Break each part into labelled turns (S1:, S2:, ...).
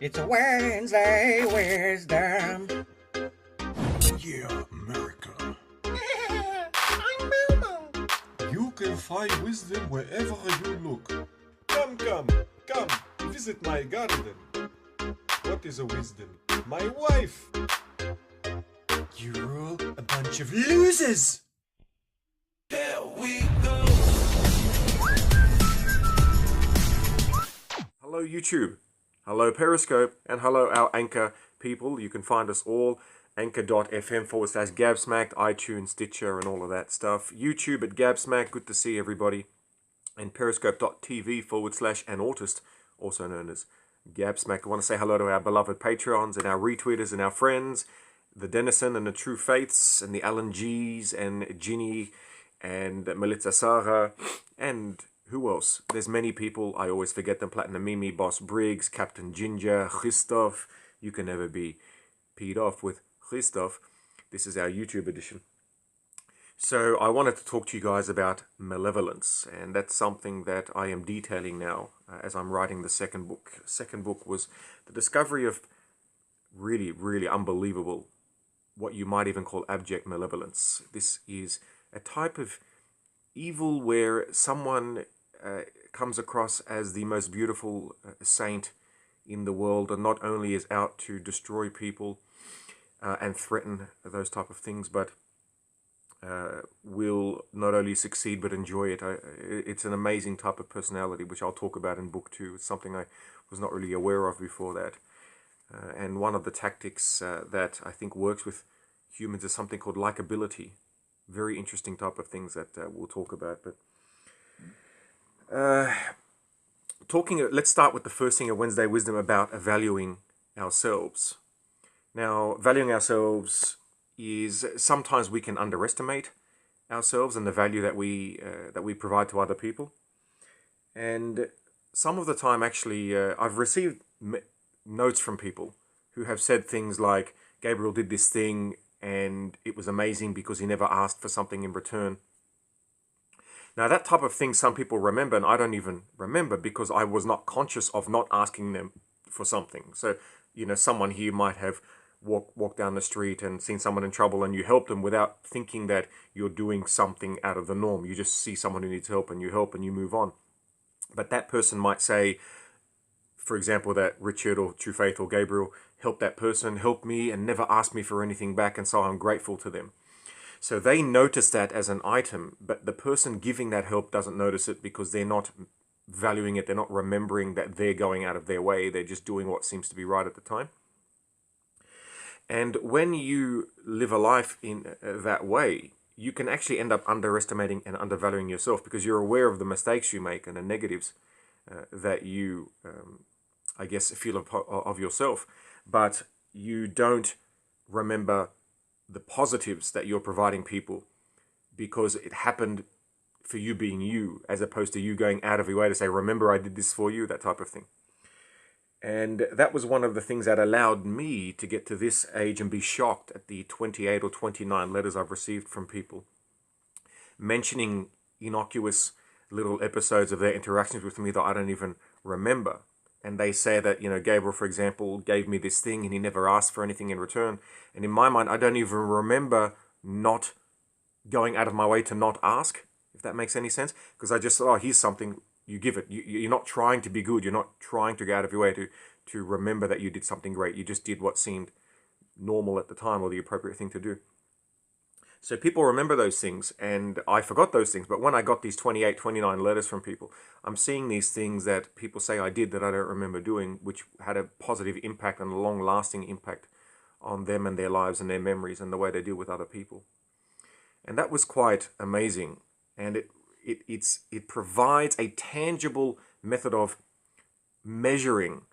S1: It's a Wednesday wisdom.
S2: Yeah, America.
S3: I'm Momo.
S2: You can find wisdom wherever you look.
S4: Come, visit my garden. What is a wisdom? My wife.
S2: You're all a bunch of losers!
S4: Here we go.
S5: Hello YouTube, hello Periscope, and hello our Anchor people. You can find us all, anchor.fm/GabSmacked, iTunes, Stitcher, and all of that stuff. YouTube at GabSmacked, good to see everybody. And Periscope.tv/an autist, also known as GabSmacked. I want to say hello to our beloved Patreons and our retweeters and our friends, the Denison and the True Faiths, and the Alan G's, and Ginny, and Melitza Sarah, and who else? There's many people, I always forget them. Platinum Mimi, Boss Briggs, Captain Ginger, Christoph. You can never be peed off with Christoph. This is our YouTube edition. So I wanted to talk to you guys about malevolence, and that's something that I am detailing now as I'm writing the second book. The second book was the discovery of really, really unbelievable, what you might even call abject malevolence. This is a type of evil where someone comes across as the most beautiful saint in the world, and not only is out to destroy people and threaten those type of things, but will not only succeed but enjoy it. It's an amazing type of personality, which I'll talk about in book 2. It's something I was not really aware of before that. And one of the tactics that I think works with humans is something called likability. Very interesting type of things that we'll talk about. But let's start with the first thing of Wednesday Wisdom about valuing ourselves. Now, valuing ourselves is sometimes we can underestimate ourselves and the value that we provide to other people. And some of the time, actually, I've received notes from people who have said things like, Gabriel did this thing and it was amazing because he never asked for something in return. Now, that type of thing some people remember, and I don't even remember because I was not conscious of not asking them for something. So, someone here might have walked down the street and seen someone in trouble, and you help them without thinking that you're doing something out of the norm. You just see someone who needs help and you move on. But that person might say, for example, that Richard or True Faith or Gabriel helped that person, helped me, and never asked me for anything back, and so I'm grateful to them. So they notice that as an item, but the person giving that help doesn't notice it because they're not valuing it. They're not remembering that they're going out of their way. They're just doing what seems to be right at the time. And when you live a life in that way, you can actually end up underestimating and undervaluing yourself because you're aware of the mistakes you make and the negatives that you, I guess, feel of yourself. But you don't remember the positives that you're providing people because it happened for you being you, as opposed to you going out of your way to say, remember I did this for you, that type of thing. And that was one of the things that allowed me to get to this age and be shocked at the 28 or 29 letters I've received from people mentioning innocuous little episodes of their interactions with me that I don't even remember. And they say that, Gabriel, for example, gave me this thing and he never asked for anything in return. And in my mind, I don't even remember not going out of my way to not ask, if that makes any sense. Because I just thought, here's something, you give it. You're not trying to be good. You're not trying to go out of your way to remember that you did something great. You just did what seemed normal at the time or the appropriate thing to do. So people remember those things, and I forgot those things. But when I got these 28, 29 letters from people, I'm seeing these things that people say I did that I don't remember doing, which had a positive impact and a long-lasting impact on them and their lives and their memories and the way they deal with other people. And that was quite amazing. And it provides a tangible method of measuring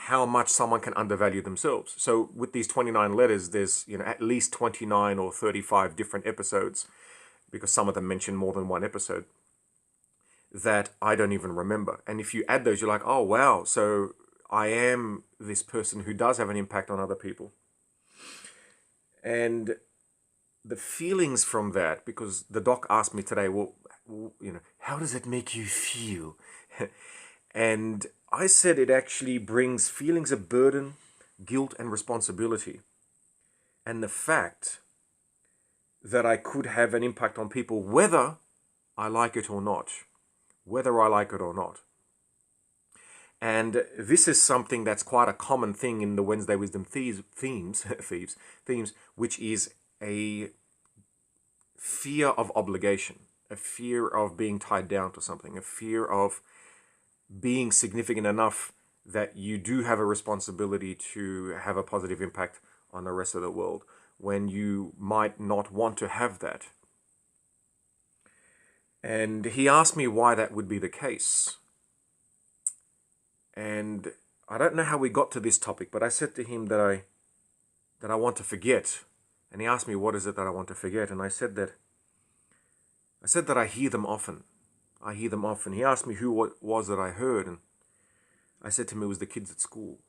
S5: how much someone can undervalue themselves. So with these 29 letters, there's at least 29 or 35 different episodes, because some of them mention more than one episode, that I don't even remember. And if you add those, you're like, oh wow, so I am this person who does have an impact on other people. And the feelings from that, because the doc asked me today, well, how does it make you feel? And I said it actually brings feelings of burden, guilt, and responsibility. And the fact that I could have an impact on people, whether I like it or not. Whether I like it or not. And this is something that's quite a common thing in the Wednesday Wisdom themes, which is a fear of obligation, a fear of being tied down to something, a fear of being significant enough that you do have a responsibility to have a positive impact on the rest of the world, when you might not want to have that. And he asked me why that would be the case. And I don't know how we got to this topic, but I said to him that I want to forget. And he asked me, what is it that I want to forget? And I said that I hear them often. I hear them often. He asked me who it was that I heard, and I said to him it was the kids at school.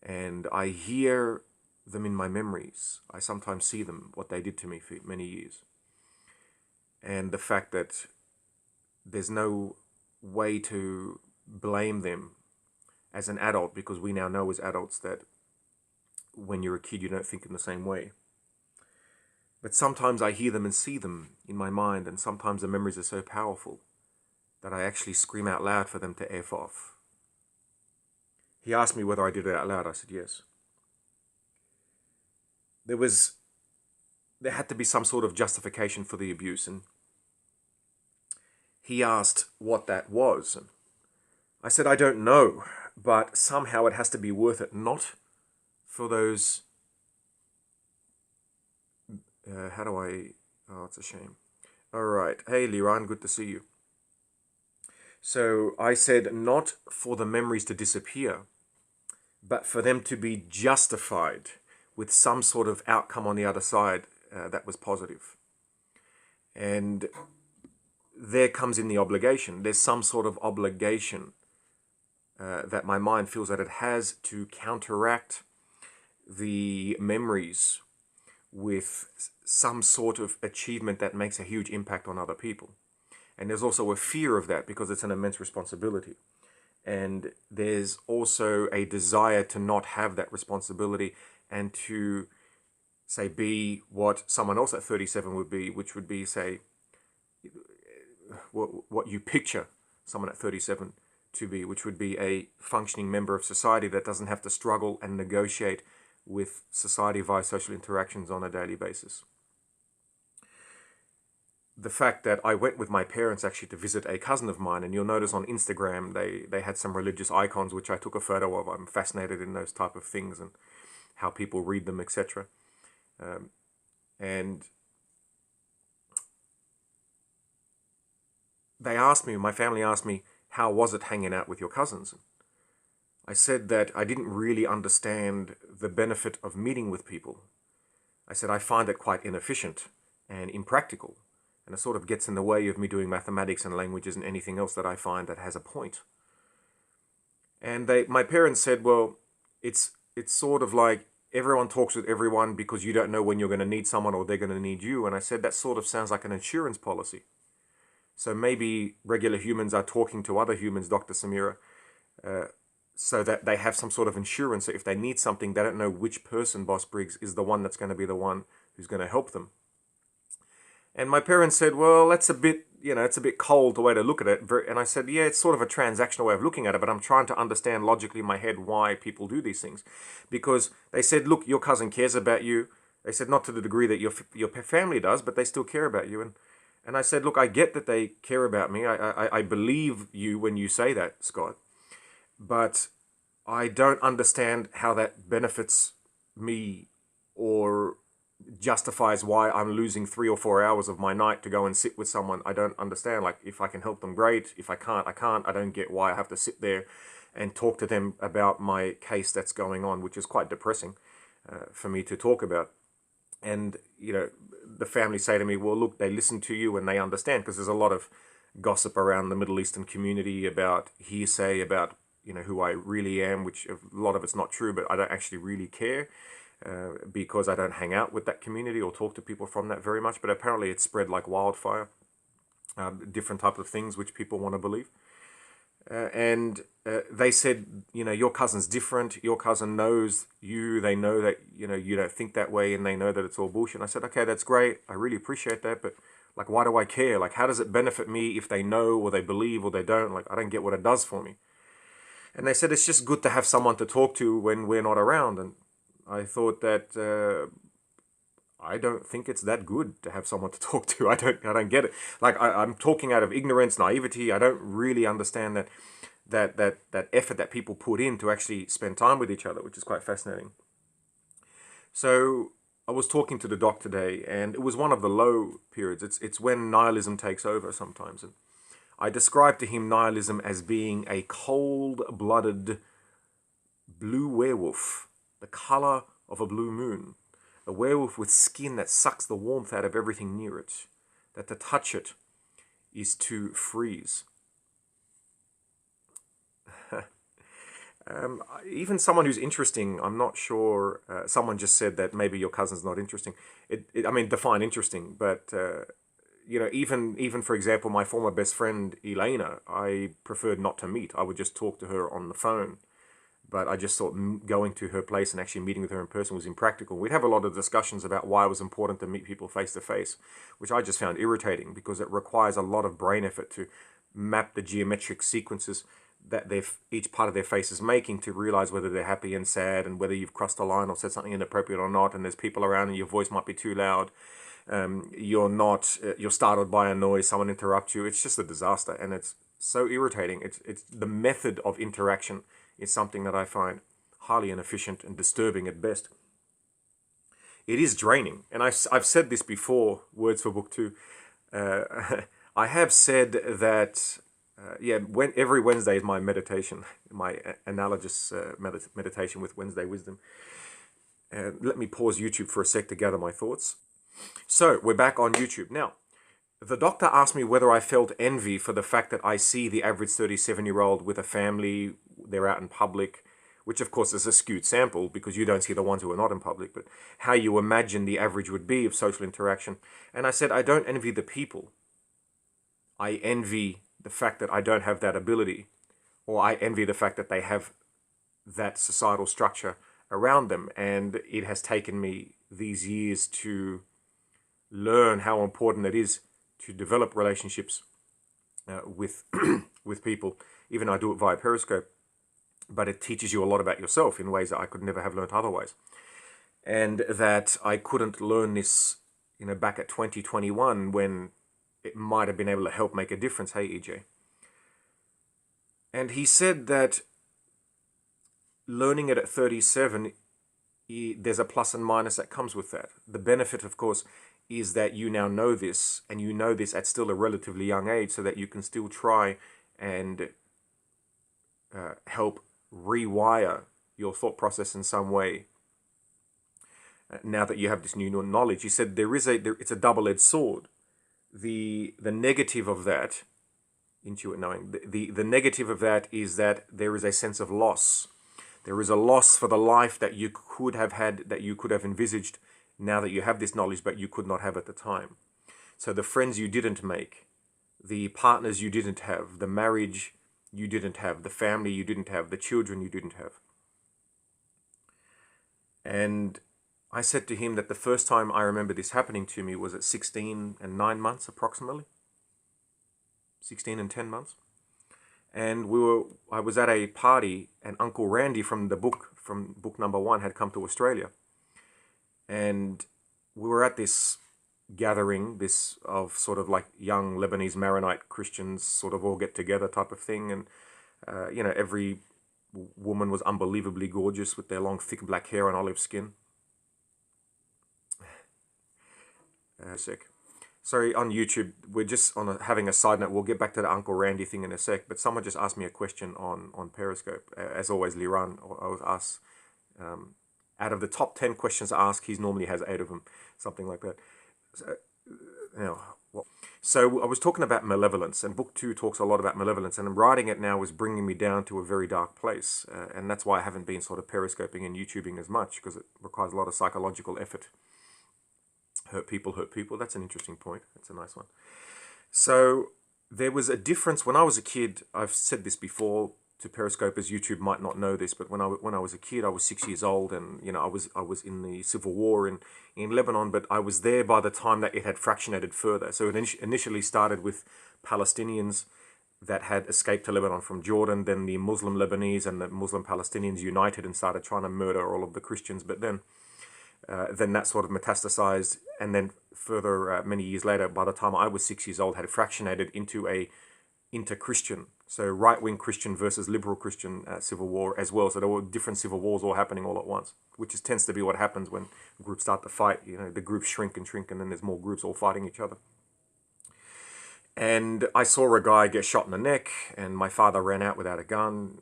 S5: And I hear them in my memories. I sometimes see them, what they did to me for many years. And the fact that there's no way to blame them as an adult, because we now know as adults that when you're a kid you don't think in the same way. But sometimes I hear them and see them in my mind, and sometimes the memories are so powerful that I actually scream out loud for them to F off. He asked me whether I did it out loud. I said yes. There had to be some sort of justification for the abuse, and he asked what that was. And I said, I don't know, but somehow it has to be worth it, not for those... Oh, it's a shame. All right. Hey, Liran, good to see you. So I said not for the memories to disappear, but for them to be justified with some sort of outcome on the other side that was positive. And there comes in the obligation. There's some sort of obligation that my mind feels that it has to counteract the memories with some sort of achievement that makes a huge impact on other people. And there's also a fear of that because it's an immense responsibility. And there's also a desire to not have that responsibility and to, say, be what someone else at 37 would be, which would be, say, what you picture someone at 37 to be, which would be a functioning member of society that doesn't have to struggle and negotiate with society via social interactions on a daily basis. The fact that I went with my parents actually to visit a cousin of mine, and you'll notice on Instagram they had some religious icons which I took a photo of. I'm fascinated in those type of things and how people read them, etc. And they asked me, my family asked me, how was it hanging out with your cousins? I said that I didn't really understand the benefit of meeting with people. I said I find it quite inefficient and impractical, and it sort of gets in the way of me doing mathematics and languages and anything else that I find that has a point. And my parents said, well, it's sort of like everyone talks with everyone because you don't know when you're going to need someone or they're going to need you. And I said that sort of sounds like an insurance policy. So maybe regular humans are talking to other humans, Dr. Samira, so that they have some sort of insurance. So if they need something, they don't know which person, Boss Briggs, is the one that's going to be the one who's going to help them. And my parents said, well, that's a bit, it's a bit cold the way to look at it. And I said, yeah, it's sort of a transactional way of looking at it, but I'm trying to understand logically in my head why people do these things. Because they said, look, your cousin cares about you. They said, not to the degree that your family does, but they still care about you. And I said, look, I get that they care about me. I believe you when you say that, Scott. But I don't understand how that benefits me or justifies why I'm losing 3 or 4 hours of my night to go and sit with someone. I don't understand. Like, if I can help them, great. If I can't, I can't. I don't get why I have to sit there and talk to them about my case that's going on, which is quite depressing for me to talk about. And, the family say to me, well, look, they listen to you and they understand, because there's a lot of gossip around the Middle Eastern community about hearsay, about, who I really am, which a lot of it's not true, but I don't actually really care. Because I don't hang out with that community or talk to people from that very much, but apparently it's spread like wildfire, different type of things which people want to believe. and they said, your cousin's different. Your cousin knows you. They know that, you don't think that way, and they know that it's all bullshit. And I said, okay, that's great. I really appreciate that. But like, why do I care? Like, how does it benefit me if they know or they believe or they don't? Like, I don't get what it does for me. And they said, it's just good to have someone to talk to when we're not around. And I thought that, I don't think it's that good to have someone to talk to. I don't get it. Like, I'm talking out of ignorance, naivety. I don't really understand that effort that people put in to actually spend time with each other, which is quite fascinating. So I was talking to the doc today, and it was one of the low periods. It's when nihilism takes over sometimes. And I described to him nihilism as being a cold-blooded blue werewolf, the color of a blue moon. A werewolf with skin that sucks the warmth out of everything near it. That to touch it is to freeze. Even someone who's interesting, I'm not sure. Someone just said that maybe your cousin's not interesting. I mean, define interesting, but even for example, my former best friend Elena, I preferred not to meet. I would just talk to her on the phone. But I just thought going to her place and actually meeting with her in person was impractical. We'd have a lot of discussions about why it was important to meet people face to face, which I just found irritating because it requires a lot of brain effort to map the geometric sequences that each part of their face is making to realize whether they're happy and sad and whether you've crossed a line or said something inappropriate or not. And there's people around and your voice might be too loud. You're startled by a noise, someone interrupts you. It's just a disaster, and it's so irritating. It's the method of interaction is something that I find highly inefficient and disturbing at best. It is draining, and I've said this before, words for book 2. I have said that, every Wednesday is my meditation, my analogous meditation with Wednesday Wisdom. Let me pause YouTube for a sec to gather my thoughts. So, we're back on YouTube. Now, the doctor asked me whether I felt envy for the fact that I see the average 37-year-old with a family, they're out in public, which of course is a skewed sample because you don't see the ones who are not in public, but how you imagine the average would be of social interaction. And I said, I don't envy the people. I envy the fact that I don't have that ability, or I envy the fact that they have that societal structure around them. And it has taken me these years to learn how important it is to develop relationships with with people. Even I do it via Periscope, but it teaches you a lot about yourself in ways that I could never have learned otherwise. And that I couldn't learn this, back at 2021 when it might have been able to help make a difference. Hey, EJ. And he said that learning it at 37, there's a plus and minus that comes with that. The benefit, of course, is that you now know this, and you know this at still a relatively young age, so that you can still try and help rewire your thought process in some way. Now that you have this new knowledge, he said it's a double-edged sword. The negative of that, intuit knowing, the negative of that is that there is a sense of loss. There is a loss for the life that you could have had, that you could have envisaged now that you have this knowledge, but you could not have at the time. So the friends you didn't make, the partners you didn't have, the marriage you didn't have, the family you didn't have, the children you didn't have. And I said to him that the first time I remember this happening to me was at 16 and 9 months approximately. 16 and 10 months. And I was at a party, and Uncle Randy from book number 1 had come to Australia. And we were at this gathering, this of sort of like young Lebanese Maronite Christians sort of all get together type of thing. And, every woman was unbelievably gorgeous with their long, thick black hair and olive skin. Sick. Sorry, on YouTube, we're just having a side note. We'll get back to the Uncle Randy thing in a sec, but someone just asked me a question on Periscope. As always, Liran always asks, out of the top 10 questions asked, he normally has 8 of them, something like that. So I was talking about malevolence, and book 2 talks a lot about malevolence, and writing it now is bringing me down to a very dark place, and that's why I haven't been sort of periscoping and YouTubing as much, because it requires a lot of psychological effort. Hurt people, that's an interesting point. That's a nice one. So there was a difference when I was a kid. I've said this before to Periscopers. YouTube might not know this, but when I was a kid, I was 6 years old, and I was in the civil war in Lebanon, but I was there by the time that it had fractionated further. So it initially started with Palestinians that had escaped to Lebanon from Jordan. Then the Muslim Lebanese and the Muslim Palestinians united and started trying to murder all of the Christians. But then that sort of metastasized, and then further many years later, by the time I was 6 years old, had fractionated into a inter-Christian, so right-wing Christian versus liberal Christian civil war as well. So there were different civil wars all happening all at once, which tends to be what happens when groups start to fight. The groups shrink, and then there's more groups all fighting each other. And I saw a guy get shot in the neck, and my father ran out without a gun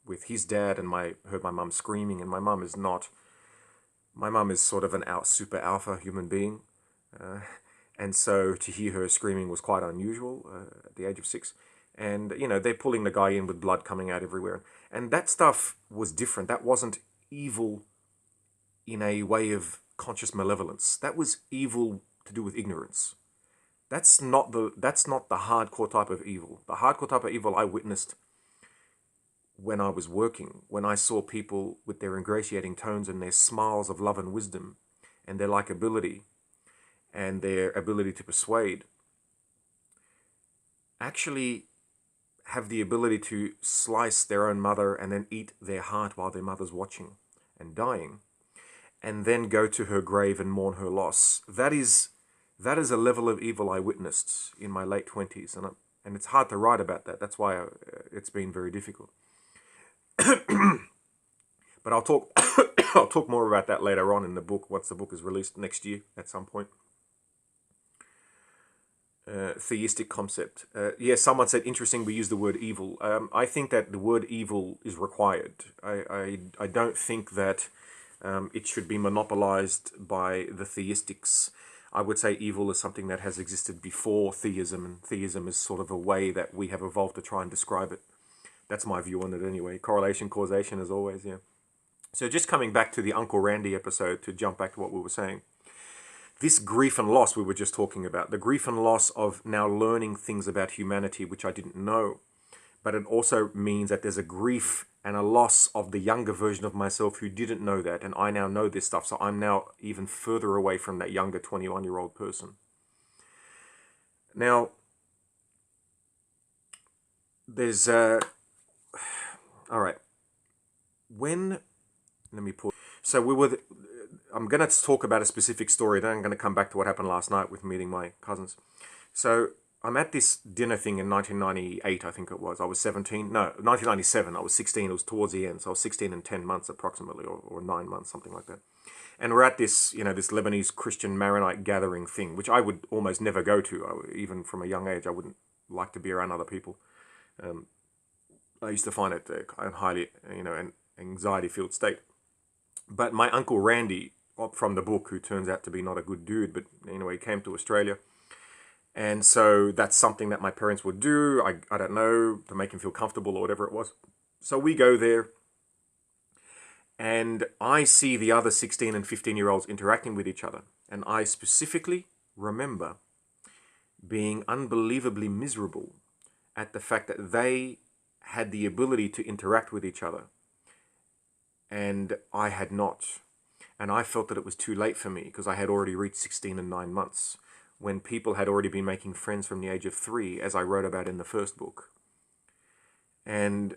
S5: with his dad, and heard my mum screaming, and my mum is sort of an super alpha human being. And so to hear her screaming was quite unusual at the age of 6. And, they're pulling the guy in with blood coming out everywhere. And that stuff was different. That wasn't evil in a way of conscious malevolence. That was evil to do with ignorance. That's not the hardcore type of evil. The hardcore type of evil I witnessed when I was working, when I saw people with their ingratiating tones and their smiles of love and wisdom and their likability and their ability to persuade, actually have the ability to slice their own mother and then eat their heart while their mother's watching and dying, and then go to her grave and mourn her loss. That is a level of evil I witnessed in my late 20s, and it's hard to write about that. That's why it's been very difficult. But I'll talk I'll talk more about that later on in the book, once the book is released next year at some point. Theistic concept. Someone said, interesting, we use the word evil. I think that the word evil is required. I don't think that it should be monopolized by the theistics. I would say evil is something that has existed before theism, and theism is sort of a way that we have evolved to try and describe it. That's my view on it anyway. Correlation, causation, as always, yeah. So just coming back to the Uncle Randy episode, to jump back to what we were saying. This grief and loss we were just talking about, the grief and loss of now learning things about humanity which I didn't know, but it also means that there's a grief and a loss of the younger version of myself who didn't know that, and I now know this stuff, so I'm now even further away from that younger 21-year-old person. Now, there's all right. Let me pause. So I'm going to talk about a specific story, then I'm going to come back to what happened last night with meeting my cousins. So I'm at this dinner thing in 1998, I think it was. I was 17. No, 1997. I was 16. It was towards the end. So I was 16 and 10 months approximately, or 9 months, something like that. And we're at this, this Lebanese Christian Maronite gathering thing, which I would almost never go to. Even from a young age, I wouldn't like to be around other people. I used to find it a highly, an anxiety-filled state. But my Uncle Randy, from the book, who turns out to be not a good dude, but anyway, he came to Australia. And so that's something that my parents would do, I don't know, to make him feel comfortable or whatever it was. So we go there, and I see the other 16 and 15-year-olds interacting with each other. And I specifically remember being unbelievably miserable at the fact that they had the ability to interact with each other, and I had not. And I felt that it was too late for me, because I had already reached 16 and 9 months, when people had already been making friends from the age of 3, as I wrote about in the first book. And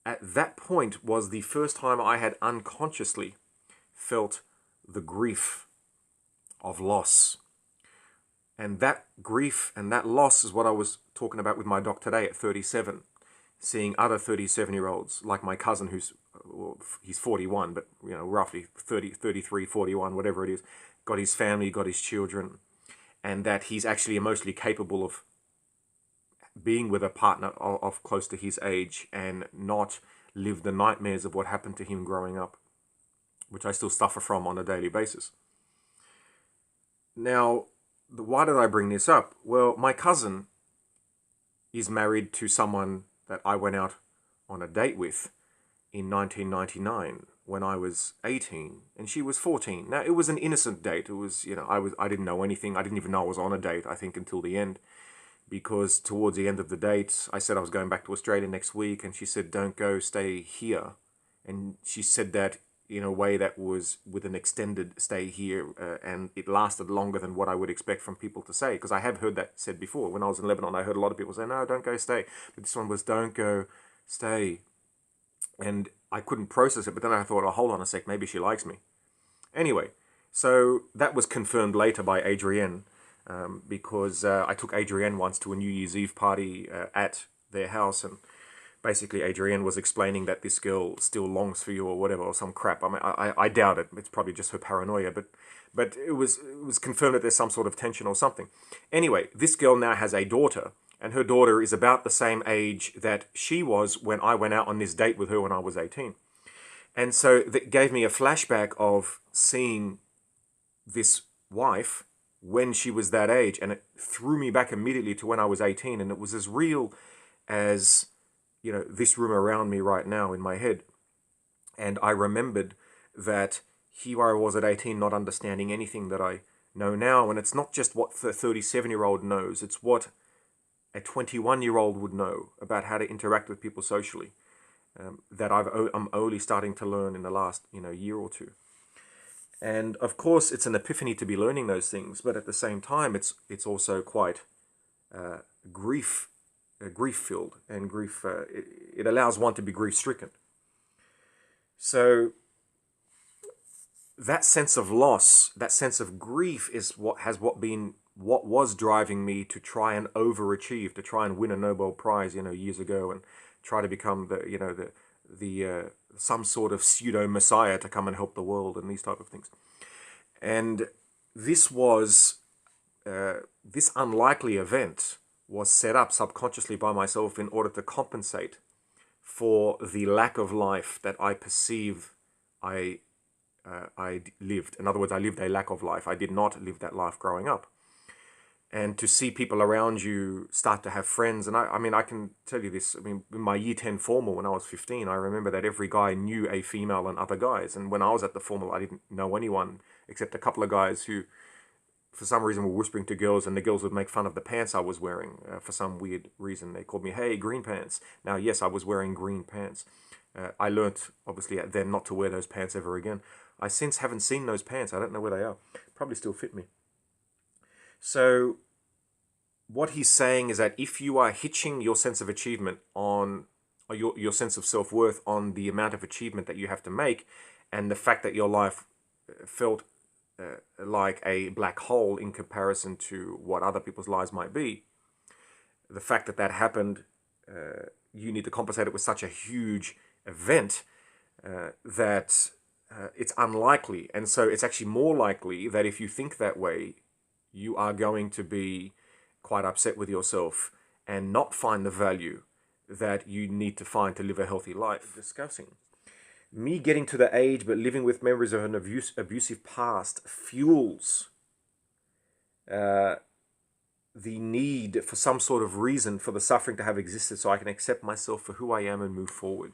S5: at that point was the first time I had unconsciously felt the grief of loss. And that grief and that loss is what I was talking about with my doc today at 37. Seeing other 37-year-olds, like my cousin he's 41, but roughly 30, 33, 41, whatever it is, got his family, got his children, and that he's actually emotionally capable of being with a partner of close to his age and not live the nightmares of what happened to him growing up, which I still suffer from on a daily basis. Now, why did I bring this up? Well, my cousin is married to someone that I went out on a date with in 1999 when I was 18 and she was 14. Now, it was an innocent date. It was, I didn't know anything. I didn't even know I was on a date, I think, until the end. because towards the end of the date, I said I was going back to Australia next week, and she said, "Don't go, stay here." And she said that in a way that was with an extended stay here, and it lasted longer than what I would expect from people to say, because I have heard that said before. When I was in Lebanon, I heard a lot of people say, "No, don't go, stay." But this one was, "Don't go, stay." And I couldn't process it, but then I thought, oh, hold on a sec, maybe she likes me. Anyway, so that was confirmed later by Adrienne, because I took Adrienne once to a New Year's Eve party at their house, and basically Adrienne was explaining that this girl still longs for you or whatever, or some crap. I mean, I doubt it. It's probably just her paranoia, but it was confirmed that there's some sort of tension or something. Anyway, this girl now has a daughter, and her daughter is about the same age that she was when I went out on this date with her when I was 18. And so that gave me a flashback of seeing this wife when she was that age, and it threw me back immediately to when I was 18, and it was as real as, you know, this room around me right now in my head. And I remembered that here I was at 18, not understanding anything that I know now, and it's not just what the 37-year-old knows, it's what a 21-year-old would know about how to interact with people socially, that I'm only starting to learn in the last year or two. And of course, it's an epiphany to be learning those things, but at the same time, it's also quite grief filled, and it allows one to be grief stricken. So that sense of loss, that sense of grief, is what was driving me to try and overachieve, to try and win a Nobel Prize, years ago, and try to become the some sort of pseudo messiah to come and help the world and these type of things. And this unlikely event was set up subconsciously by myself in order to compensate for the lack of life that I perceive I lived. In other words, I lived a lack of life. I did not live that life growing up. And to see people around you start to have friends, and I mean, I can tell you this, I mean, in my year 10 formal when I was 15, I remember that every guy knew a female and other guys. And when I was at the formal, I didn't know anyone except a couple of guys who, for some reason, were whispering to girls, and the girls would make fun of the pants I was wearing. For some weird reason, they called me, "Hey, green pants." Now, yes, I was wearing green pants. I learnt, obviously, then not to wear those pants ever again. I since haven't seen those pants. I don't know where they are. Probably still fit me. So what he's saying is that if you are hitching your sense of achievement on, or your sense of self-worth on the amount of achievement that you have to make, and the fact that your life felt like a black hole in comparison to what other people's lives might be, the fact that that happened, you need to compensate it with such a huge event that it's unlikely. And so it's actually more likely that if you think that way, you are going to be quite upset with yourself and not find the value that you need to find to live a healthy life. Discussing me getting to the age but living with memories of an abusive past fuels the need for some sort of reason for the suffering to have existed, so I can accept myself for who I am and move forward.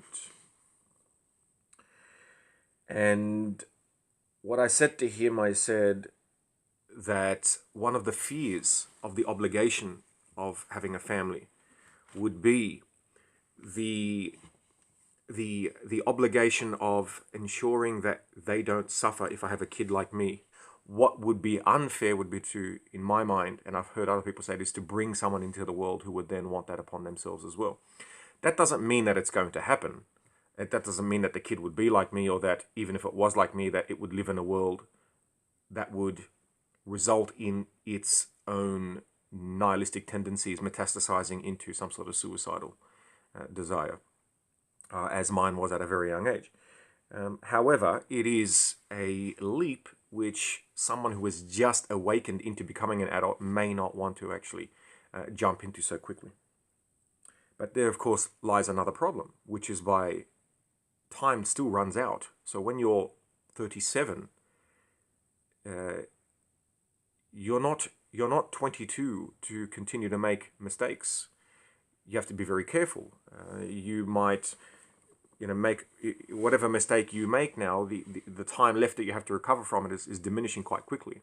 S5: And what I said to him, I said that one of the fears of the obligation of having a family would be the obligation of ensuring that they don't suffer if I have a kid like me. What would be unfair would be to, in my mind, and I've heard other people say this, to bring someone into the world who would then want that upon themselves as well. That doesn't mean that it's going to happen. That doesn't mean that the kid would be like me, or that even if it was like me, that it would live in a world that would result in its own nihilistic tendencies metastasizing into some sort of suicidal desire, as mine was at a very young age. However, it is a leap which someone who has just awakened into becoming an adult may not want to actually jump into so quickly. But there, of course, lies another problem, which is by time still runs out. So when you're 37, you're not 22 to continue to make mistakes. You have to be very careful. You might, make whatever mistake you make now. The time left that you have to recover from it is diminishing quite quickly.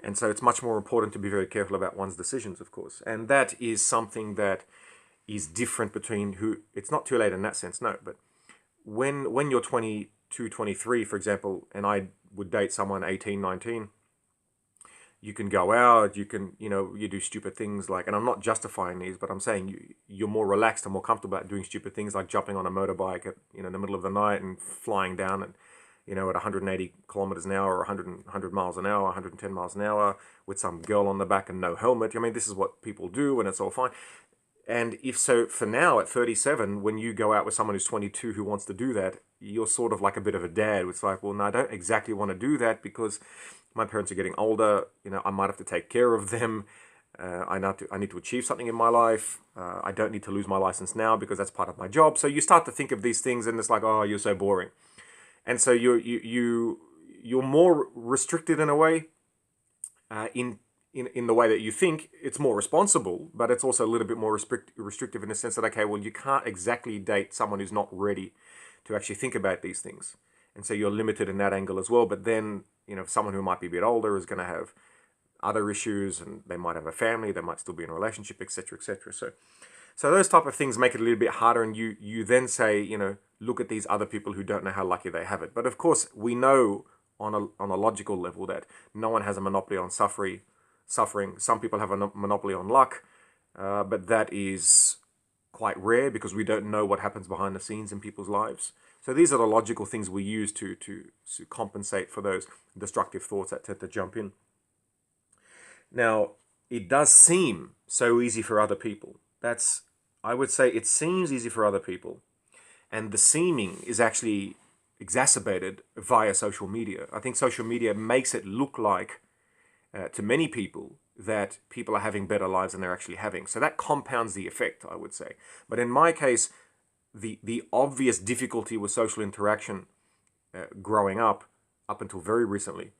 S5: And so it's much more important to be very careful about one's decisions, of course. And that is something that is different between who, it's not too late in that sense, no, but when you're 22, 23, for example, and I would date someone 18, 19, you can go out, you can, you do stupid things like, and I'm not justifying these, but I'm saying you're more relaxed and more comfortable about doing stupid things like jumping on a motorbike at, in the middle of the night and flying down and, at 180 kilometers an hour or 100 miles an hour, 110 miles an hour with some girl on the back and no helmet. I mean, this is what people do and it's all fine. And if so, for now at 37, when you go out with someone who's 22 who wants to do that, you're sort of like a bit of a dad. It's like, well, no, I don't exactly want to do that because my parents are getting older. I might have to take care of them. I need to achieve something in my life. I don't need to lose my license now because that's part of my job. So you start to think of these things and it's like, oh, you're so boring. And so you're more restricted in a way, in the way that you think. It's more responsible, but it's also a little bit more restrictive in the sense that, okay, well, you can't exactly date someone who's not ready to actually think about these things. And so you're limited in that angle as well. But then, someone who might be a bit older is going to have other issues and they might have a family, they might still be in a relationship, etc., etc. So those type of things make it a little bit harder, and you then say, look at these other people who don't know how lucky they have it. But of course, we know on a logical level that no one has a monopoly on suffering. Some people have a monopoly on luck, but that is quite rare because we don't know what happens behind the scenes in people's lives. So these are the logical things we use to compensate for those destructive thoughts that tend to jump in. Now, it does seem so easy for other people. I would say it seems easy for other people. And the seeming is actually exacerbated via social media. I think social media makes it look like, to many people, that people are having better lives than they're actually having. So that compounds the effect, I would say. But in my case, the obvious difficulty with social interaction growing up until very recently,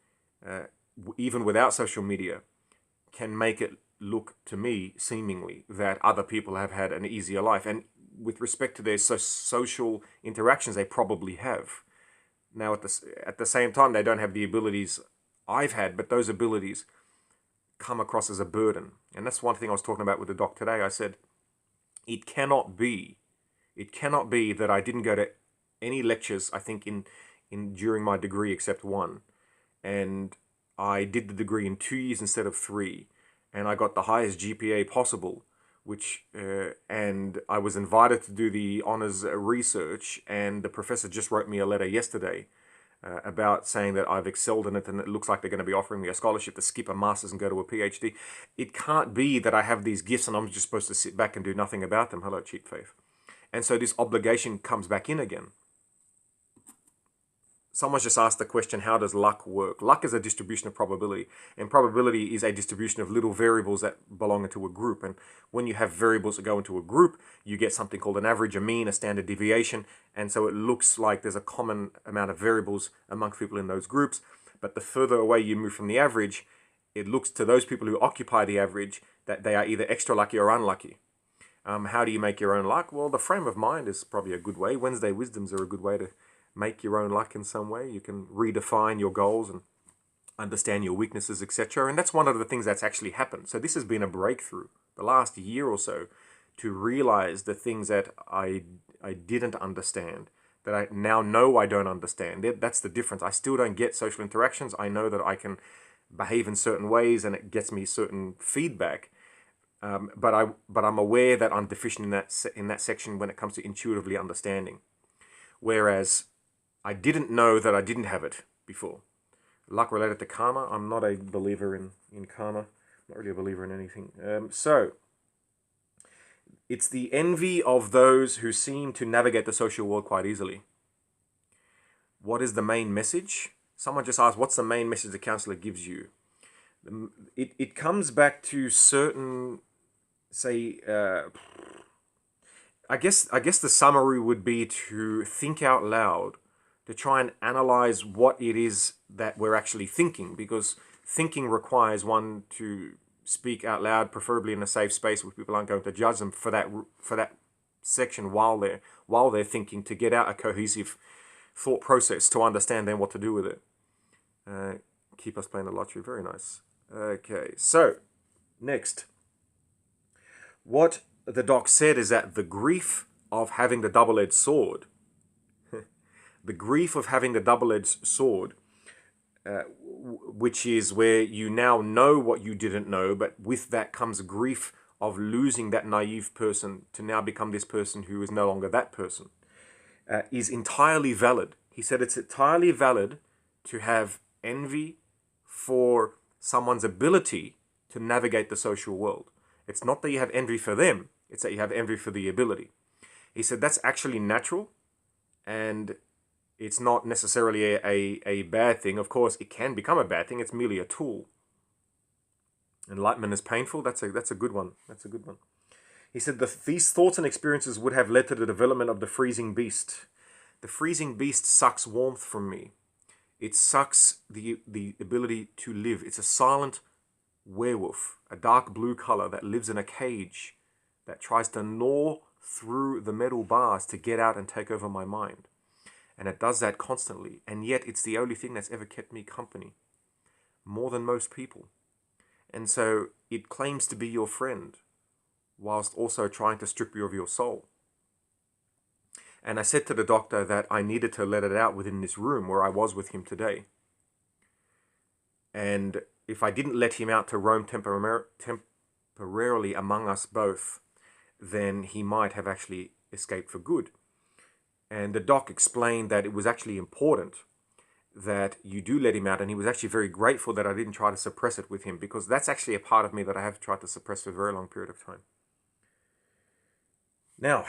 S5: even without social media, can make it look to me, seemingly, that other people have had an easier life. And with respect to their social interactions, they probably have. Now, at the same time, they don't have the abilities I've had, but those abilities come across as a burden. And that's one thing I was talking about with the doc today. I said, it cannot be that I didn't go to any lectures, I think, during my degree except one. And I did the degree in 2 years instead of 3. And I got the highest GPA possible, and I was invited to do the honors research, and the professor just wrote me a letter yesterday about saying that I've excelled in it, and it looks like they're going to be offering me a scholarship to skip a master's and go to a PhD. It can't be that I have these gifts and I'm just supposed to sit back and do nothing about them. Hello, cheap faith. And so this obligation comes back in again. Someone's just asked the question, how does luck work? Luck is a distribution of probability, and probability is a distribution of little variables that belong into a group. And when you have variables that go into a group, you get something called an average, a mean, a standard deviation. And so it looks like there's a common amount of variables amongst people in those groups. But the further away you move from the average, it looks to those people who occupy the average that they are either extra lucky or unlucky. How do you make your own luck? Well, the frame of mind is probably a good way. Wednesday wisdoms are a good way to make your own luck in some way. You can redefine your goals and understand your weaknesses, etc. And that's one of the things that's actually happened. So this has been a breakthrough the last year or so to realize the things that I didn't understand, that I now know I don't understand. That's the difference. I still don't get social interactions. I know that I can behave in certain ways and it gets me certain feedback. But I'm aware that I'm deficient in that section when it comes to intuitively understanding. Whereas I didn't know that I didn't have it before. Luck related to karma. I'm not a believer in karma. Not really a believer in anything. So it's the envy of those who seem to navigate the social world quite easily. What is the main message? Someone just asked, what's the main message the counselor gives you? It comes back to certain, say, I guess the summary would be to think out loud, to try and analyze what it is that we're actually thinking, because thinking requires one to speak out loud, preferably in a safe space where people aren't going to judge them for that section while they're thinking, to get out a cohesive thought process to understand then what to do with it. Keep us playing the lottery. Very nice. Okay, so next. What the doc said is that the grief of having the double-edged sword, the grief of having the double-edged sword, which is where you now know what you didn't know, but with that comes grief of losing that naive person to now become this person who is no longer that person, is entirely valid. He said it's entirely valid to have envy for someone's ability to navigate the social world. It's not that you have envy for them, it's that you have envy for the ability. He said that's actually natural, and it's not necessarily a bad thing. Of course, it can become a bad thing. It's merely a tool. Enlightenment is painful. That's a good one. That's a good one. He said these thoughts and experiences would have led to the development of the freezing beast. The freezing beast sucks warmth from me. It sucks the ability to live. It's a silent werewolf, a dark blue color that lives in a cage that tries to gnaw through the metal bars to get out and take over my mind. And it does that constantly. And yet it's the only thing that's ever kept me company, more than most people. And so it claims to be your friend, whilst also trying to strip you of your soul. And I said to the doctor that I needed to let it out within this room where I was with him today. And if I didn't let him out to roam temporarily among us both, then he might have actually escaped for good. And the doc explained that it was actually important that you do let him out, and he was actually very grateful that I didn't try to suppress it with him, because that's actually a part of me that I have tried to suppress for a very long period of time. Now,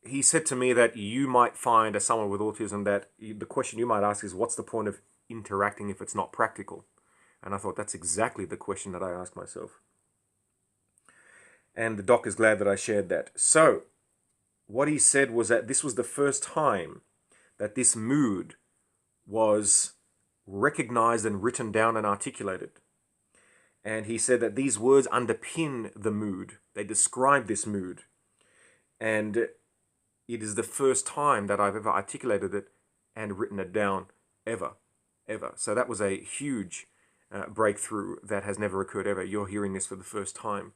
S5: he said to me that you might find, as someone with autism, that the question you might ask is, what's the point of interacting if it's not practical? And I thought that's exactly the question that I asked myself. And the doc is glad that I shared that. So, what he said was that this was the first time that this mood was recognized and written down and articulated. And he said that these words underpin the mood. They describe this mood. And it is the first time that I've ever articulated it and written it down, ever. So that was a huge breakthrough that has never occurred ever. You're hearing this for the first time,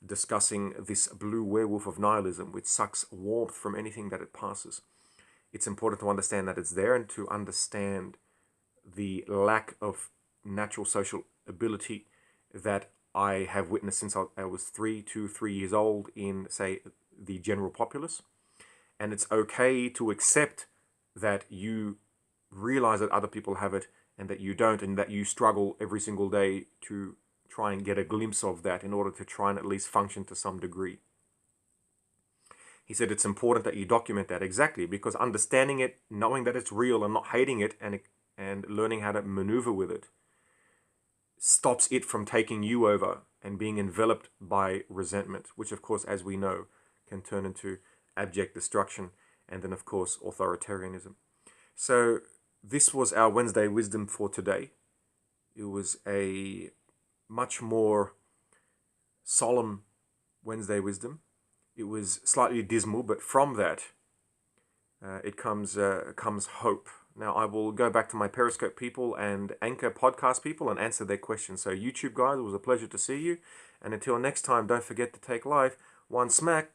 S5: discussing this blue werewolf of nihilism, which sucks warmth from anything that it passes. It's important to understand that it's there, and to understand the lack of natural social ability that I have witnessed since I was 3 years old in, say, the general populace. And it's okay to accept that you realize that other people have it and that you don't, and that you struggle every single day to try and get a glimpse of that in order to try and at least function to some degree. He said it's important that you document that, exactly, because understanding it, knowing that it's real and not hating it, and learning how to maneuver with it, stops it from taking you over and being enveloped by resentment, which of course, as we know, can turn into abject destruction, and then of course authoritarianism. So this was our Wednesday wisdom for today. It was a much more solemn Wednesday wisdom. It was slightly dismal, but from that it comes hope. Now I will go back to my Periscope people and Anchor podcast people and answer their questions. So YouTube guys, it was a pleasure to see you, and until next time, don't forget to take life one smack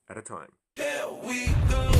S5: at a time.
S2: Here we go.